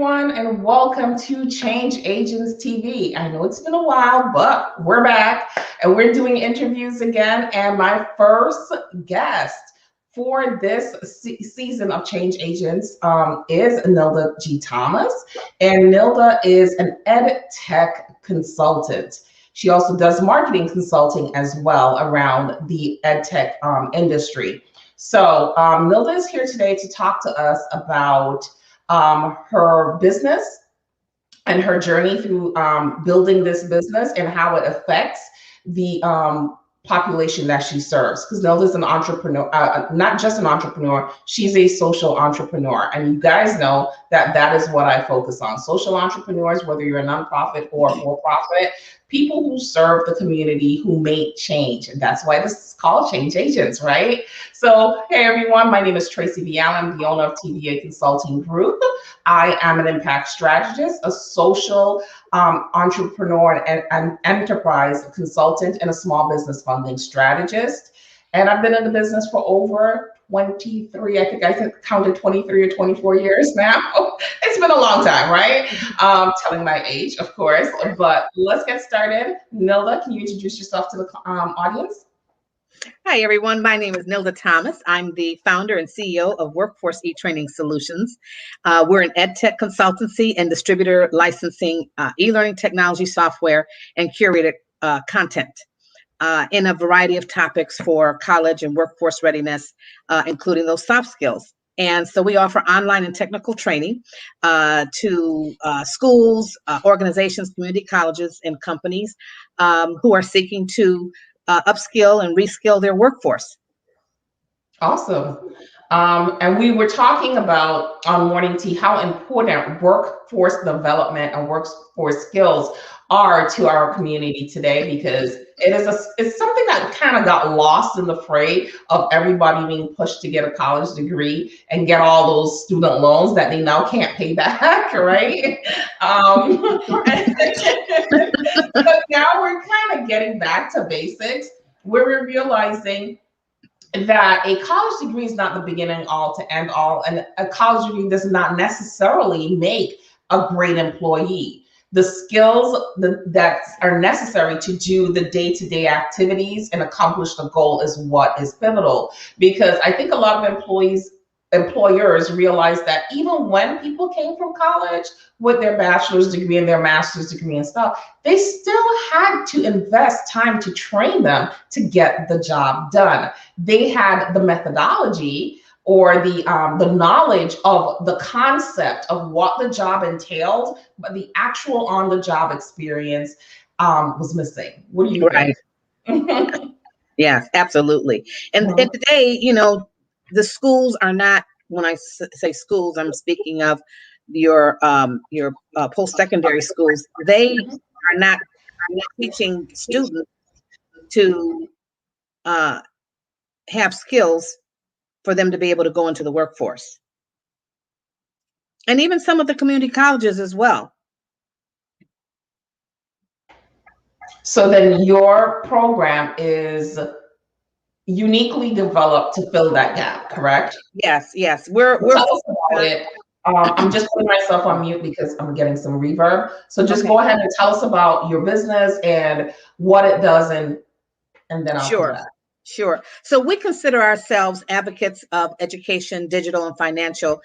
everyone, and welcome to Change Agentz TV. I know it's been a while, but we're back and we're doing interviews again. And my first guest for this season of Change Agentz is Nilda G. Thomas. And Nilda is an ed tech consultant. She also does marketing consulting as well around the ed tech industry. So Nilda is here today to talk to us about her business and her journey through building this business and how it affects the population that she serves. Because Nilda's an entrepreneur, not just an entrepreneur, she's a social entrepreneur. And you guys know that that is what I focus on. Social entrepreneurs, whether you're a nonprofit or for-profit, people who serve the community, who make change. And that's why this is called Change Agentz, right? So, hey everyone, my name is Tracy Vial. I'm the owner of TVA Consulting Group. I am an impact strategist, a social entrepreneur and enterprise consultant, and a small business funding strategist. And I've been in the business for over 23, I think I counted 23 or 24 years now. It's been a long time, right? Telling my age, of course, but let's get started. Nilda, can you introduce yourself to the audience? Hi, everyone. My name is Nilda Thomas. I'm the founder and CEO of Workforce eTraining Solutions. We're an ed tech consultancy and distributor licensing e-learning technology software and curated content in a variety of topics for college and workforce readiness, including those soft skills. And so we offer online and technical training to schools, organizations, community colleges, and companies who are seeking to upskill and reskill their workforce. Awesome. And we were talking about on Morning Tea how important workforce development and workforce skills are to our community today, because it's something that kind of got lost in the fray of everybody being pushed to get a college degree and get all those student loans that they now can't pay back, right? But now we're kind of getting back to basics, where we're realizing that a college degree is not the beginning all to end all, and a college degree does not necessarily make a great employee. The skills that are necessary to do the day-to-day activities and accomplish the goal is what is pivotal. Because I think a lot of employers realize that even when people came from college with their bachelor's degree and their master's degree and stuff, they still had to invest time to train them to get the job done. They had the methodology or the knowledge of the concept of what the job entailed, but the actual on-the-job experience was missing. What do you think? Yes, absolutely. And today, you know, the schools are not, when I say schools, I'm speaking of your post-secondary schools. They are not teaching students to have skills for them to be able to go into the workforce. And even some of the community colleges as well. So then your program is uniquely developed to fill that gap, correct? Yes. We're tell us about it. I'm just putting myself on mute because I'm getting some reverb. So just go ahead and tell us about your business and what it does, and then I'll come back. Sure. So we consider ourselves advocates of education, digital and financial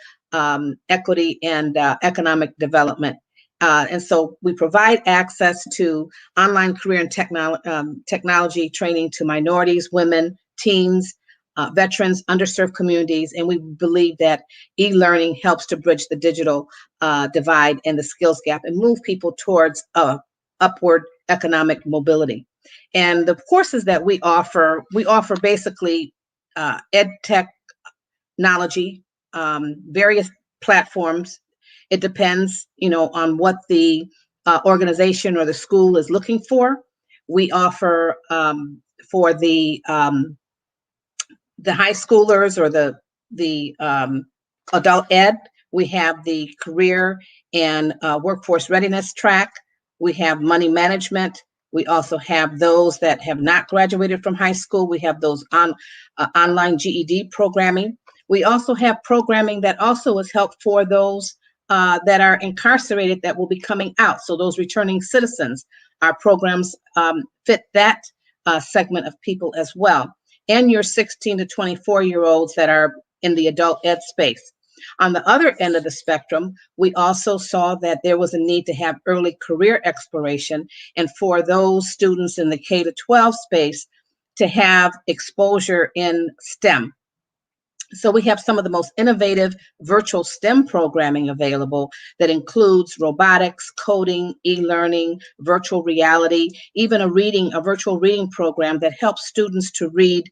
equity, and economic development. And so we provide access to online career and technology training to minorities, women, teens, veterans, underserved communities. And we believe that e-learning helps to bridge the digital divide and the skills gap and move people towards upward economic mobility. And the courses that we offer basically ed technology, various platforms. It depends, you know, on what the organization or the school is looking for. We offer for the high schoolers or the adult ed. We have the career and workforce readiness track. We have money management. We also have those that have not graduated from high school. We have those online GED programming. We also have programming that also is help for those that are incarcerated that will be coming out. So those returning citizens, our programs fit that segment of people as well. And your 16 to 24-year-olds that are in the adult ed space. On the other end of the spectrum, we also saw that there was a need to have early career exploration, and for those students in the K to 12 space to have exposure in STEM. So we have some of the most innovative virtual STEM programming available that includes robotics, coding, e-learning, virtual reality, even a virtual reading program that helps students to read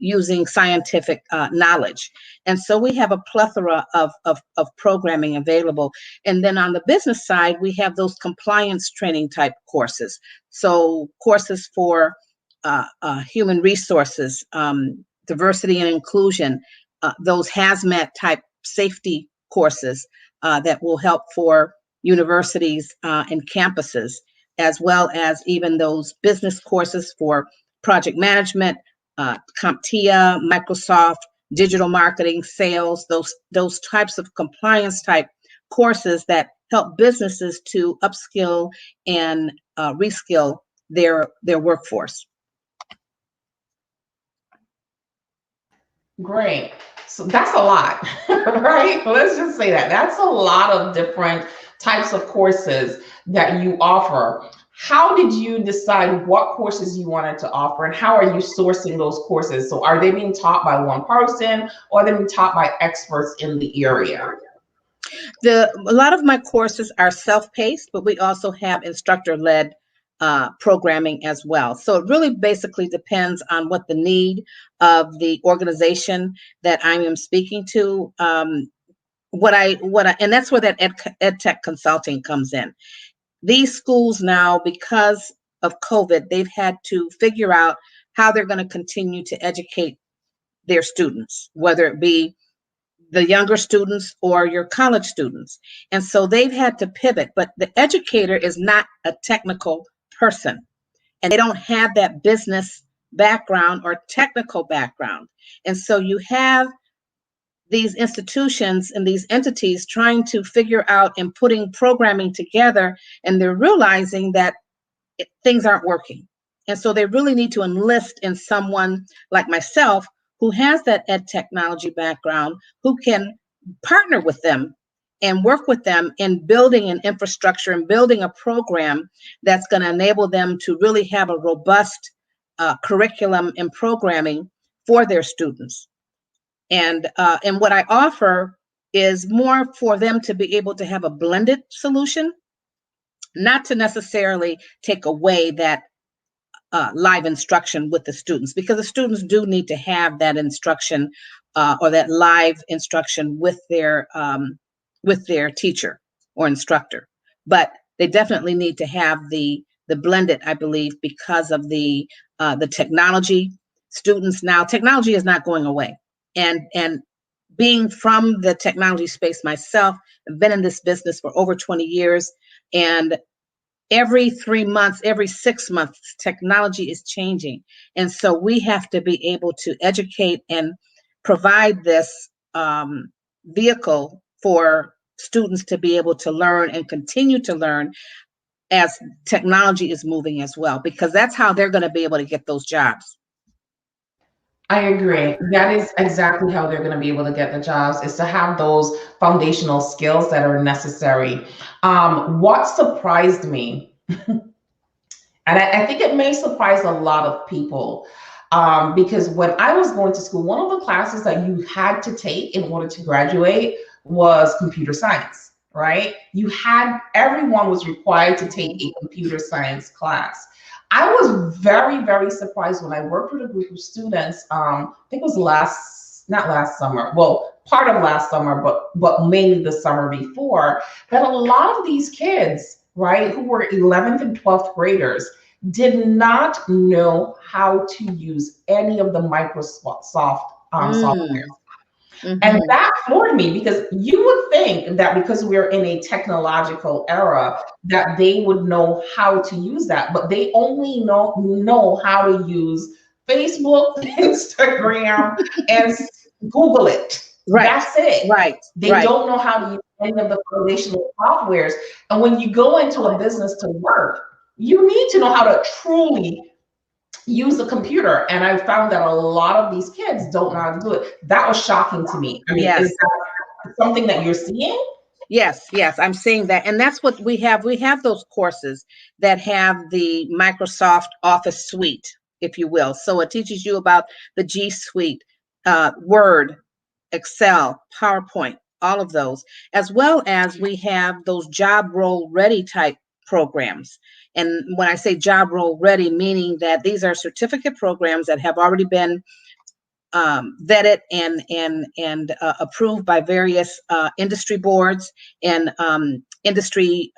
using scientific knowledge. And so we have a plethora of programming available. And then on the business side, we have those compliance training type courses. So courses for human resources, diversity and inclusion, those hazmat type safety courses that will help for universities and campuses, as well as even those business courses for project management, CompTIA, Microsoft, digital marketing, sales, those types of compliance type courses that help businesses to upskill and reskill their workforce. Great. So that's a lot, right? Let's just say that. That's a lot of different types of courses that you offer. How did you decide what courses you wanted to offer, and how are you sourcing those courses? So are they being taught by one person, or are they being taught by experts in the area? A lot of my courses are self-paced, but we also have instructor-led programming as well. So it really basically depends on what the need of the organization that I am speaking to. And that's where that ed tech consulting comes in. These schools now, because of COVID, they've had to figure out how they're going to continue to educate their students, whether it be the younger students or your college students. And so they've had to pivot, but the educator is not a technical person, and they don't have that business background or technical background. And so you have these institutions and these entities trying to figure out and putting programming together, and they're realizing that things aren't working. And so they really need to enlist in someone like myself who has that ed technology background, who can partner with them and work with them in building an infrastructure and building a program that's going to enable them to really have a robust curriculum and programming for their students. And what I offer is more for them to be able to have a blended solution, not to necessarily take away that live instruction with the students, because the students do need to have that instruction or that live instruction with their teacher or instructor. But they definitely need to have the blended, I believe, because of the technology. Students now, technology is not going away. And being from the technology space myself, I've been in this business for over 20 years, and every 3 months, every 6 months, technology is changing. And so we have to be able to educate and provide this vehicle for students to be able to learn and continue to learn as technology is moving as well, because that's how they're going to be able to get those jobs. I agree. That is exactly how they're going to be able to get the jobs, is to have those foundational skills that are necessary. What surprised me, and I think it may surprise a lot of people, because when I was going to school, one of the classes that you had to take in order to graduate was computer science, right? Everyone was required to take a computer science class. I was very, very surprised when I worked with a group of students, I think it was not last summer, well, part of last summer, but mainly the summer before, that a lot of these kids, right, who were 11th and 12th graders, did not know how to use any of the Microsoft software. Mm-hmm. And that floored me, because you would think that because we're in a technological era that they would know how to use that, but they only know how to use Facebook, Instagram, and Google it. Right. That's it. Right. They don't know how to use any of the foundational softwares. And when you go into a business to work, you need to know how to truly use a computer. And I found that a lot of these kids don't know how to do it. That was shocking to me. I mean, Yes. is that something that you're seeing? Yes, I'm seeing that. And that's what we have. We have those courses that have the Microsoft Office suite, if you will. So it teaches you about the G Suite, Word, Excel, PowerPoint, all of those, as well as we have those job role ready type programs. And when I say job role ready, meaning that these are certificate programs that have already been vetted and approved by various industry boards and industry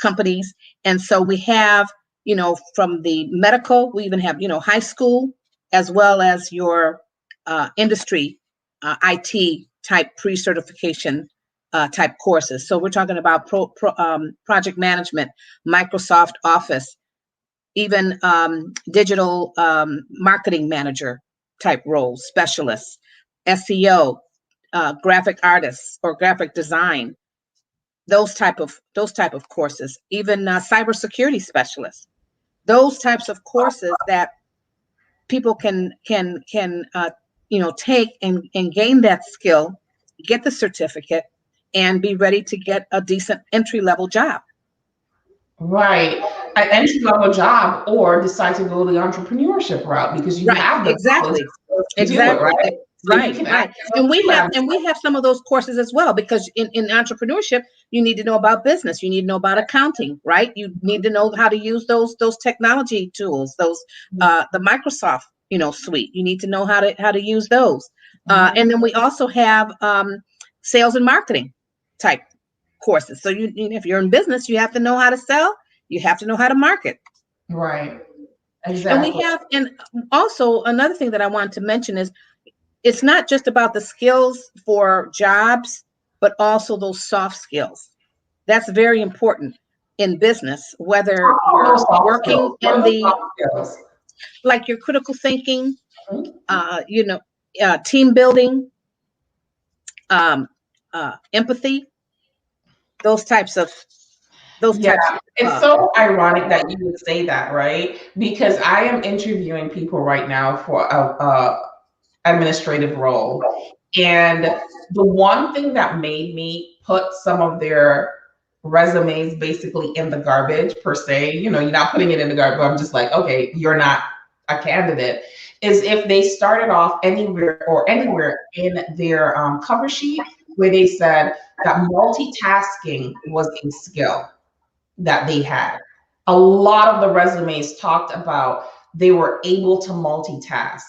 companies. And so we have, from the medical, we even have, high school, as well as your industry IT type pre-certification type courses. So we're talking about project management, Microsoft Office, even digital marketing manager type roles, specialists, SEO, graphic artists or graphic design, those type of courses, even cybersecurity specialists, those types of courses that people can take and gain that skill, get the certificate, and be ready to get a decent entry-level job. Right. An entry-level job, or decide to go the entrepreneurship route because you have the exactly. to do it, right? So Right. And we have some of those courses as well, because in entrepreneurship, you need to know about business, you need to know about accounting, right? You need to know how to use those technology tools, those the Microsoft suite. You need to know how to use those. And then we also have sales and marketing type courses. So if you're in business, you have to know how to sell, you have to know how to market. Right. Exactly. And also another thing that I want to mention is, it's not just about the skills for jobs, but also those soft skills. That's very important in business, whether you're working in like your critical thinking, team building, empathy, those types of. It's so ironic that you would say that, right? Because I am interviewing people right now for a administrative role, and the one thing that made me put some of their resumes basically in the garbage per se, you're not putting it in the garbage, but I'm just like, okay, you're not a candidate, is if they started off anywhere in their cover sheet where they said that multitasking was a skill that they had. A lot of the resumes talked about they were able to multitask.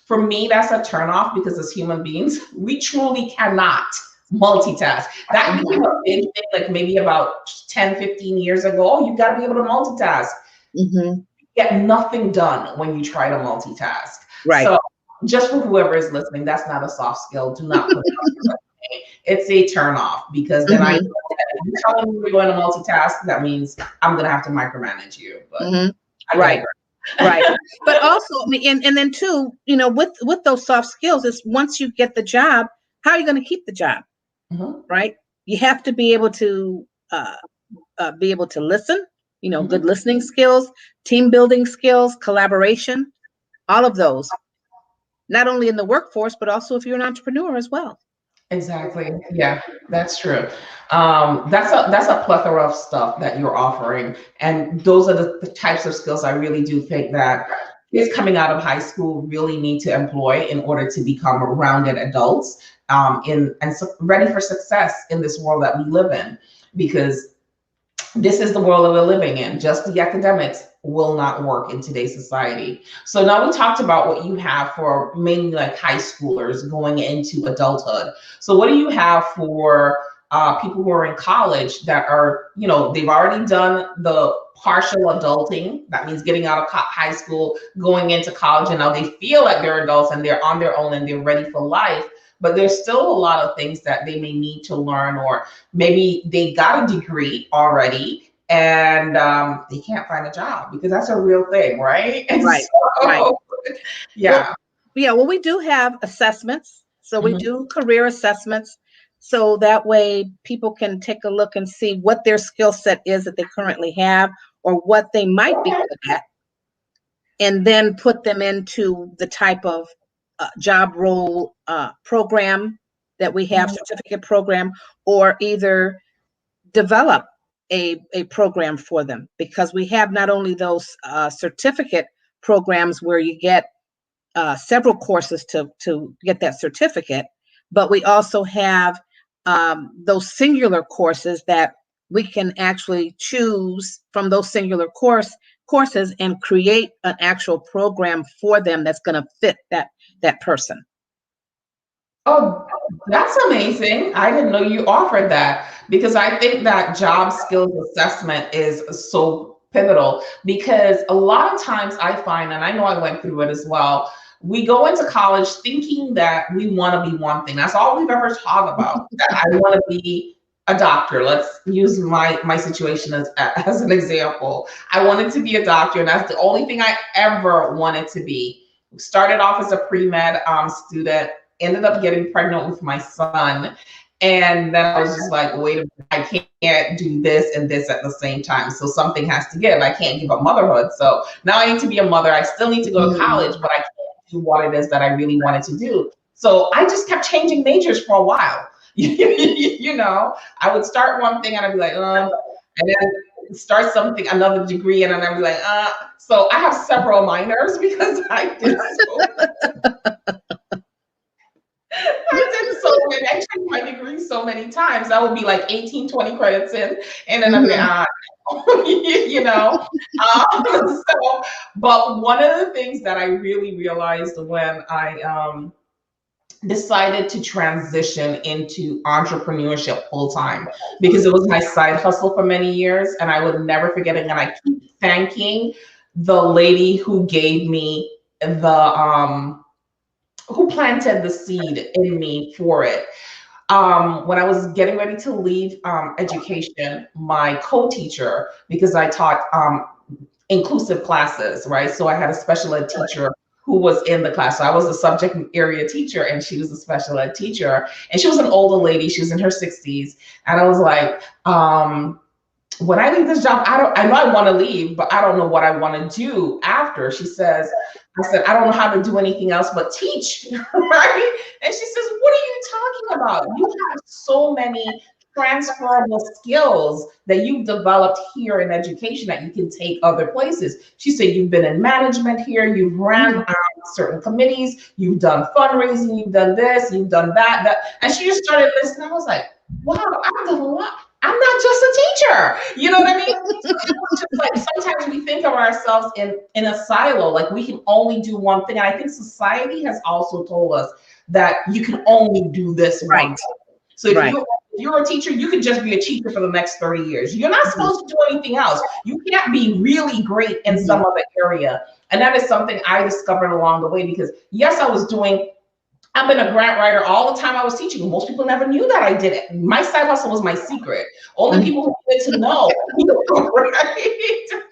For me, that's a turnoff, because as human beings, we truly cannot multitask. That became a big thing, like maybe about 10, 15 years ago. Oh, you got to be able to multitask. You get nothing done when you try to multitask. Right. So just for whoever is listening, that's not a soft skill. Do not put it on your resume. It's a turnoff, because then I know that if you're telling me you're going to multitask, that means I'm going to have to micromanage you. But Right. But also, and then too, with those soft skills, is once you get the job, how are you going to keep the job? Right. You have to be able to listen, good listening skills, team building skills, collaboration, all of those, not only in the workforce, but also if you're an entrepreneur as well. Exactly. Yeah, that's true. That's a plethora of stuff that you're offering, and those are the types of skills I really do think that kids coming out of high school really need to employ in order to become rounded adults, ready for success in this world that we live in, because this is the world that we're living in. Just the academics will not work in today's society. So now we talked about what you have for mainly like high schoolers going into adulthood. So what do you have for people who are in college that are, they've already done the partial adulting? That means getting out of high school, going into college, and now they feel like they're adults and they're on their own and they're ready for life. But there's still a lot of things that they may need to learn, or maybe they got a degree already and they can't find a job, because that's a real thing, right? And right. Yeah. Well, we do have assessments. So we do career assessments. So that way people can take a look and see what their skill set is that they currently have or what they might be good at, and then put them into the type of job role program that we have, certificate program, or either develop a program for them, because we have not only those certificate programs where you get several courses to get that certificate, but we also have those singular courses that we can actually choose from those singular courses and create an actual program for them that's going to fit that person. Oh, that's amazing. I didn't know you offered that, because I think that job skills assessment is so pivotal, because a lot of times I find, and I know I went through it as well, we go into college thinking that we want to be one thing. That's all we've ever talked about. That I want to be a doctor. Let's use my situation as an example. I wanted to be a doctor, and that's the only thing I ever wanted to be. Started off as a pre-med student, ended up getting pregnant with my son. And then I was just like, wait a minute, I can't do this and this at the same time. So something has to give. I can't give up motherhood. So now I need to be a mother. I still need to go to college, but I can't do what it is that I really wanted to do. So I just kept changing majors for a while. You know, I would start one thing and I'd be like, and then start something, another degree, and then I'd be like, So I have several minors because I did so many. I changed my degree so many times. I would be like 18, 20 credits in, and then I'd be like, you know. But one of the things that I really realized when I decided to transition into entrepreneurship full time, because it was my side hustle for many years, and I would never forget it. And I keep thanking the lady who gave me who planted the seed in me for it. When I was getting ready to leave education, my co-teacher, because I taught inclusive classes, right? So I had a special ed teacher who was in the class. So I was a subject area teacher and she was a special ed teacher. And she was an older lady, she was in her 60s. And I was like, when I leave this job, I know I want to leave, but I don't know what I want to do after. I said, I don't know how to do anything else but teach, right? And she says, what are you talking about? You have so many transferable skills that you've developed here in education that you can take other places. She said, you've been in management here, you've ran certain committees, you've done fundraising, you've done this, you've done that. And she just started listening. I was like, wow, I've done a lot. I'm not just a teacher, you know what I mean? So just like sometimes we think of ourselves in a silo, like we can only do one thing. And I think society has also told us that you can only do this one thing. So if you're a teacher, you could just be a teacher for the next 30 years. You're not supposed to do anything else. You can't be really great in some other area. And that is something I discovered along the way, because yes, I've been a grant writer all the time I was teaching. Most people never knew that I did it. My side hustle was my secret. Only people who needed to know, right? Only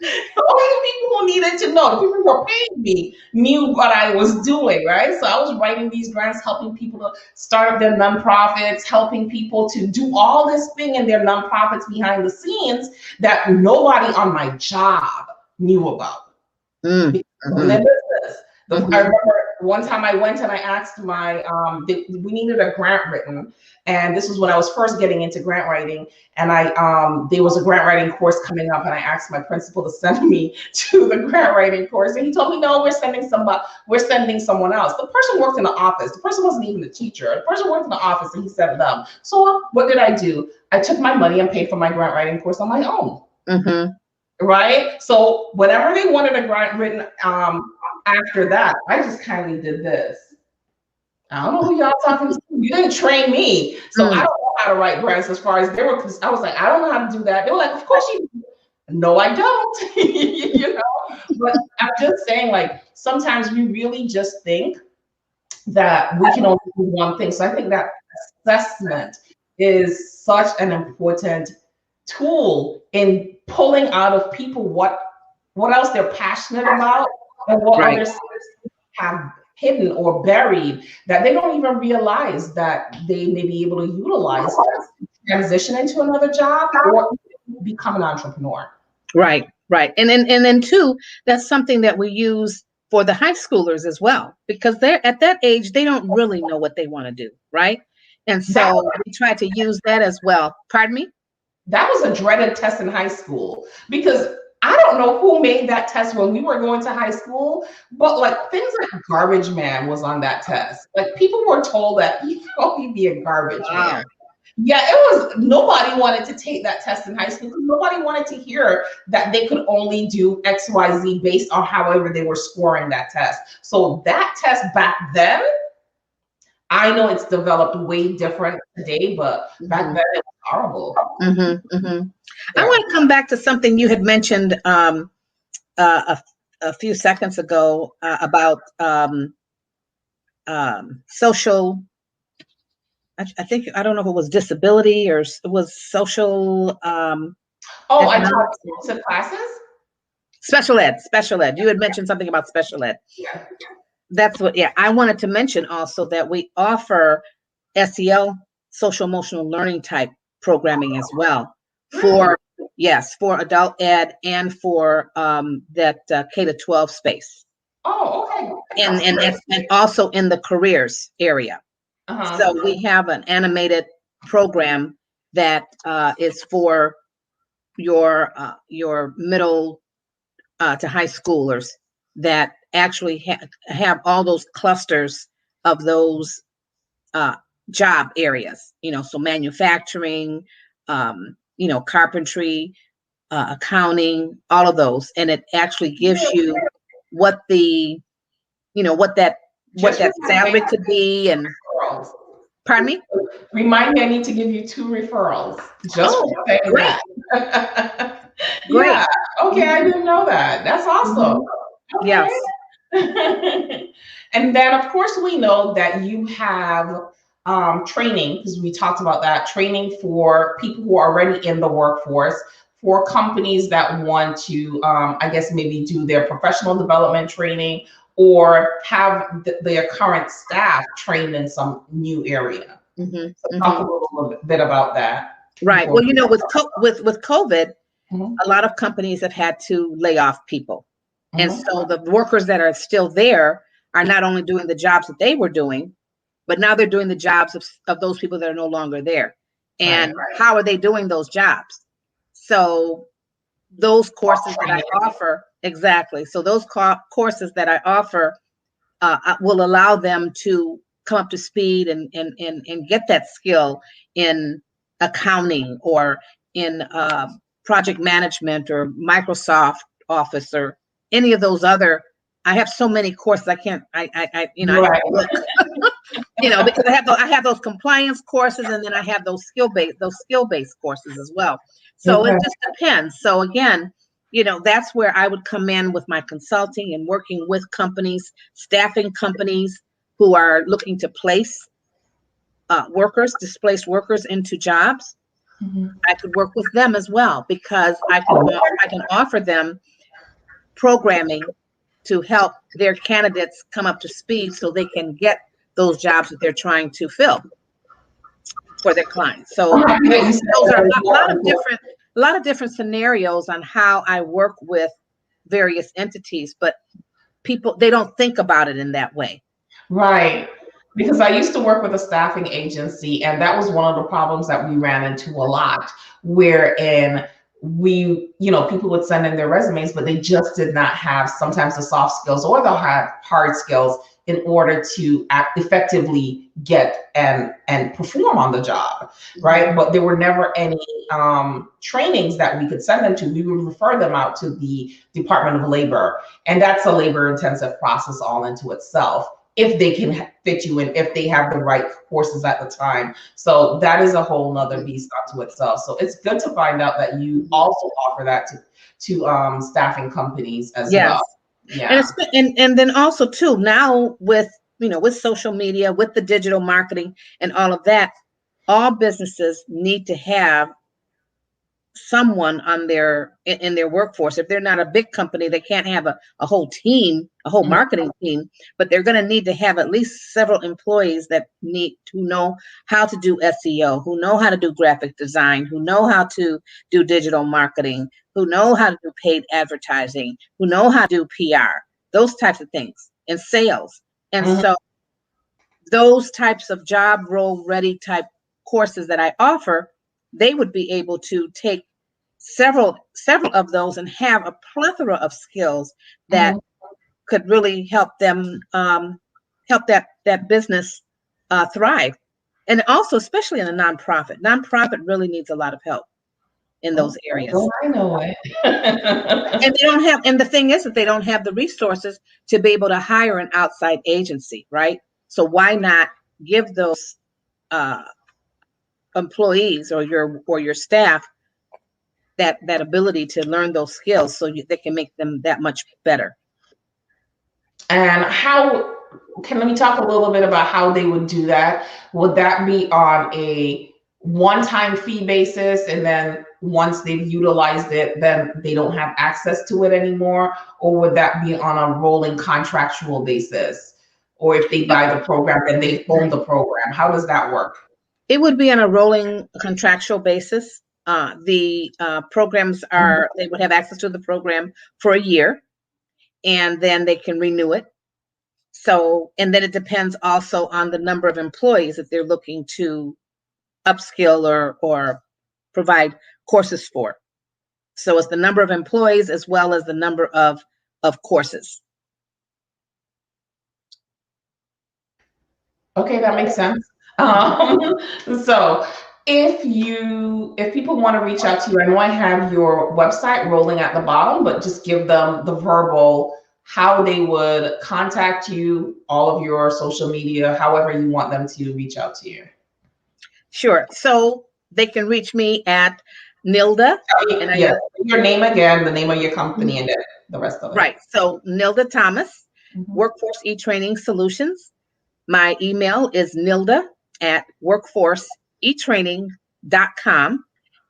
the people who needed to know, the people who were paying me, knew what I was doing, right? So I was writing these grants, helping people to start up their nonprofits, helping people to do all this thing in their nonprofits behind the scenes that nobody on my job knew about. I remember one time I went and I asked we needed a grant written. And this was when I was first getting into grant writing. And there was a grant writing course coming up, and I asked my principal to send me to the grant writing course. And he told me, no, we're sending someone else. The person worked in the office. The person wasn't even a teacher. The person worked in the office, and he sent them. So what did I do? I took my money and paid for my grant writing course on my own. Right? So whenever they wanted a grant written, after that, I just kind of did this. I don't know who y'all talking to. You didn't train me. So I don't know how to write grants as far as they were. I was like, I don't know how to do that. They were like, of course you do. No, I don't. You know? But I'm just saying, like, sometimes we really just think that we can only do one thing. So I think that assessment is such an important tool in pulling out of people what else they're passionate about and what other skills have hidden or buried that they don't even realize that they may be able to utilize to transition into another job or become an entrepreneur. Right, right. And then too, that's something that we use for the high schoolers as well, because they're at that age, they don't really know what they want to do, right? And so we try to use that as well. Pardon me? That was a dreaded test in high school because I don't know who made that test when we were going to high school, but like things like garbage man was on that test. Like people were told that you can only be a garbage man. Yeah, it was, nobody wanted to take that test in high school because nobody wanted to hear that they could only do XYZ based on however they were scoring that test. So that test back then, I know it's developed way different today, but back then it was horrible. I want to come back to something you had mentioned a few seconds ago about social. I think, I don't know if it was disability or it was social. I taught to classes. Special ed. You had mentioned something about special ed. Yeah. That's what, yeah. I wanted to mention also that we offer SEL, social emotional learning type programming as well for adult ed and for that K-12 space. Oh, okay. And also in the careers area. So we have an animated program that is for your middle to high schoolers that actually have all those clusters of those job areas, so manufacturing, carpentry, accounting, all of those. And it actually gives you what that salary could be. And pardon me? Remind me, I need to give you 2 referrals. Just great. Great. Yeah. Okay, I didn't know that. That's awesome. Okay. Yes. And then, of course, we know that you have training, because we talked about that, training for people who are already in the workforce, for companies that want to, I guess, maybe do their professional development training or have their current staff trained in some new area. So talk a little bit about that. Right. Well, with COVID, a lot of companies have had to lay off people. And so the workers that are still there are not only doing the jobs that they were doing, but now they're doing the jobs of those people that are no longer there. And how are they doing those jobs? So those courses that I offer, so those courses that I offer will allow them to come up to speed and get that skill in accounting or in project management or Microsoft Office or any of those other. I have so many courses I can't. I because I have those compliance courses, and then I have those skill based courses as well. So it just depends. So again, that's where I would come in with my consulting and working with companies, staffing companies who are looking to place displaced workers into jobs. I could work with them as well, because I can offer them programming to help their candidates come up to speed so they can get those jobs that they're trying to fill for their clients. So those are a lot of different scenarios on how I work with various entities, but people, they don't think about it in that way. Right. Because I used to work with a staffing agency, and that was one of the problems that we ran into a lot, wherein people would send in their resumes, but they just did not have sometimes the soft skills or the hard skills in order to effectively get and perform on the job, right? But there were never any trainings that we could send them to. We would refer them out to the Department of Labor, and that's a labor-intensive process all into itself, if they can fit you in, if they have the right courses at the time. So that is a whole nother beast unto itself. So it's good to find out that you also offer that to staffing companies as well. Yeah. And then also too, now with social media, with the digital marketing and all of that, all businesses need to have someone on in their workforce. If they're not a big company, they can't have a whole team, a whole marketing team, but they're going to need to have at least several employees that need to know how to do SEO, who know how to do graphic design, who know how to do digital marketing, who know how to do paid advertising, who know how to do PR, those types of things, and sales. And so those types of job role ready type courses that I offer, they would be able to take several of those and have a plethora of skills that could really help them help that business thrive. And also, especially in a nonprofit really needs a lot of help in those areas. Oh, I know it. And they don't have, and the thing is that they don't have the resources to be able to hire an outside agency, right? So why not give those employees or your staff that ability to learn those skills so they can make them that much better. And how can we talk a little bit about how they would do that? Would that be on a one-time fee basis, and then once they've utilized it, then they don't have access to it anymore? Or would that be on a rolling contractual basis? Or if they buy the program, then they own the program? How does that work? It would be on a rolling contractual basis. The programs are, they would have access to the program for a year, and then they can renew it. So, and then it depends also on the number of employees that they're looking to upskill or provide courses for. So it's the number of employees as well as the number of courses. Okay, that makes sense. So if people want to reach out to you, I know I have your website rolling at the bottom, but just give them the verbal, how they would contact you, all of your social media, however you want them to reach out to you. Sure. So they can reach me at Nilda. And your name again, the name of your company, and the rest of it. Right. So Nilda Thomas, Workforce eTraining Solutions. My email is nilda@workforceetraining.com.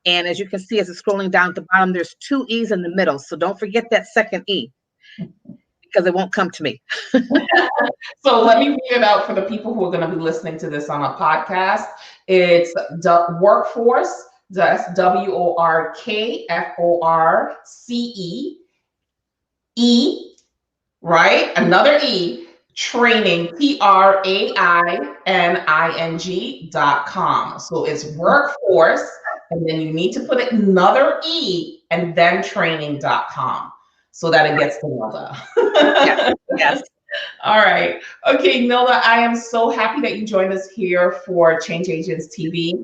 And as you can see, as it's scrolling down at the bottom, there's 2 E's in the middle. So don't forget that second E, because it won't come to me. So let me read it out for the people who are going to be listening to this on a podcast. It's Workforce, that's WORKFORCE, right? Another E. Training, TRAINING.com. So it's Workforce, and then you need to put another E and then training.com so that it gets to Nilda. Yes. All right. Okay, Nilda, I am so happy that you joined us here for Change Agentz TV.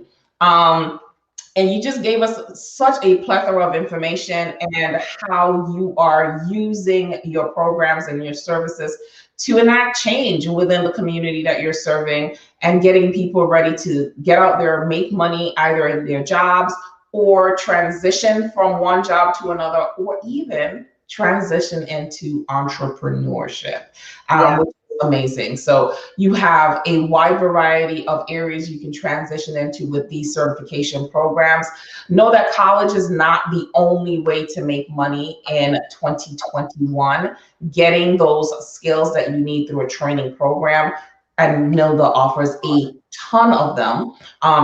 And you just gave us such a plethora of information and how you are using your programs and your services to enact change within the community that you're serving, and getting people ready to get out there, make money either in their jobs or transition from one job to another, or even transition into entrepreneurship, which is amazing. So you have a wide variety of areas you can transition into with these certification programs. Know that college is not the only way to make money in 2021. Getting those skills that you need through a training program, and Nilda offers a ton of them,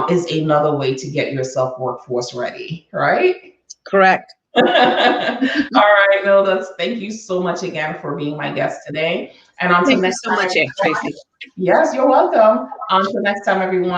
is another way to get yourself workforce ready, right? Correct. All right, Nilda, thank you so much again for being my guest today. And until next time. Thank you so much, Tracy. Yes, you're welcome. Until next time, everyone.